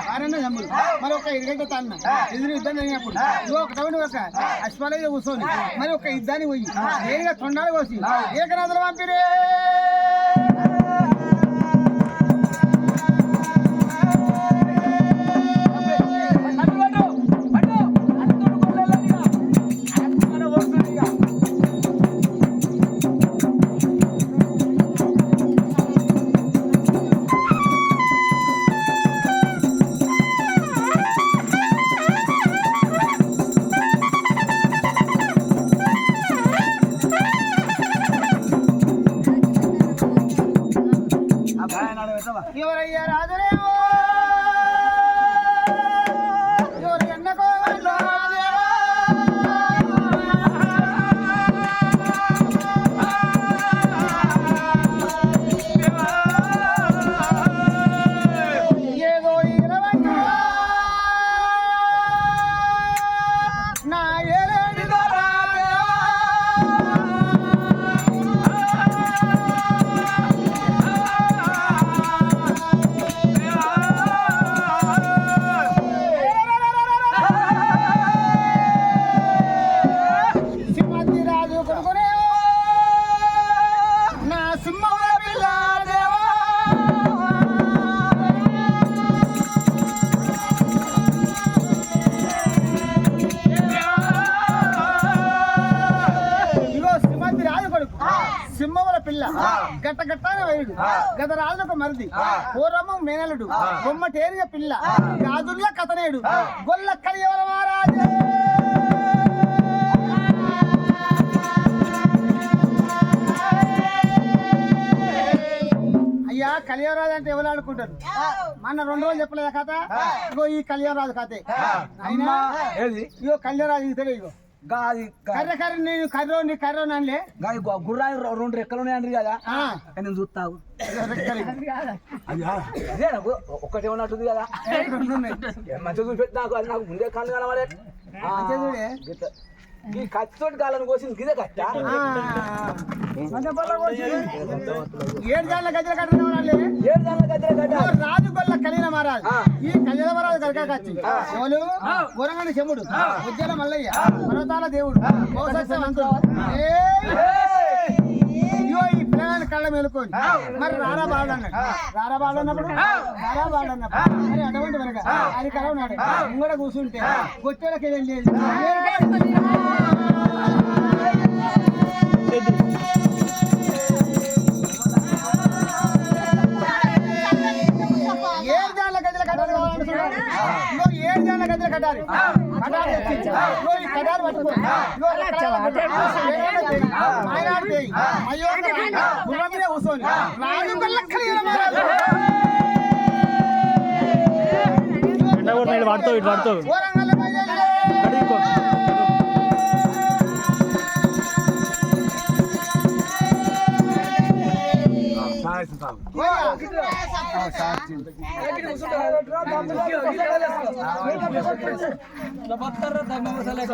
వారన్నా జమ్ములు మరి ఒక ఇరుగంట తన్న ఎదురు ఇద్దరు అయినప్పుడు నువ్వు ఒక టౌన్ ఒక అశ్వాలయ కూర్చొని మరి ఒక ఇద్దాన్ని పోయి నేరుగా తొండాలు కోసి ఏకనాథులు పంపిరే ఎవరయ్యా రాజరేవో ఎవరు ఎన్నకో ఏదో ఇరవై నా ఏలేడి సింహముల పిల్ల గట్ట గట్టాన వైడు గత రాజులకు మరిది పూర్వము మేనలుడు బొమ్మ టేరిగ పిల్ల గాజుల్ల కథనేడు గొల్ల కలియవల మహారాజే అయ్యా కలియవరాజు అంటే ఎవరు ఆడుకుంటారు మన 2 రోజులు చెప్పలేదా కథ ఇగో ఈ కలియవరాజు కథే అయినా ఇగో కలియవరాజు ఇతడే ఇగో కర్ర కర్ర నేను కర్రోని కర్రోనండి గుర్రాలు 2 రెక్కలు ఉన్నాయండి కదా నేను చూస్తావు ఒక్కటే ఉన్నట్టుంది కదా మంచిగా చూసి పెట్టి నాకు అది నాకు ముందే కళ్ళు కనబడే ఈ కత్తితోటి కాళ్ళని కోసింది గిదే కట్ట 7 జాన్ల గజ్జల కట్ట రాజు గొల్ల కలిన మహారాజు ఈ కలిన మహారాజు కలకాచి శివులు గురంగని శముడు ఉజ్జల మల్లయ్య పర్వతాల దేవుడు ఈ పిల్లగాని కళ్ళ మేలుకొని మరి రారా బాడు అన్నప్పుడు మరి అటువంటి వెనక అది కలవనాడు ముంగడ కూర్చుంటే గొట్టెలకి వెళ్ళి కట్టాలి కటాలు పట్టుకోవాలి కూర్చొని వాడుతూ మసాలా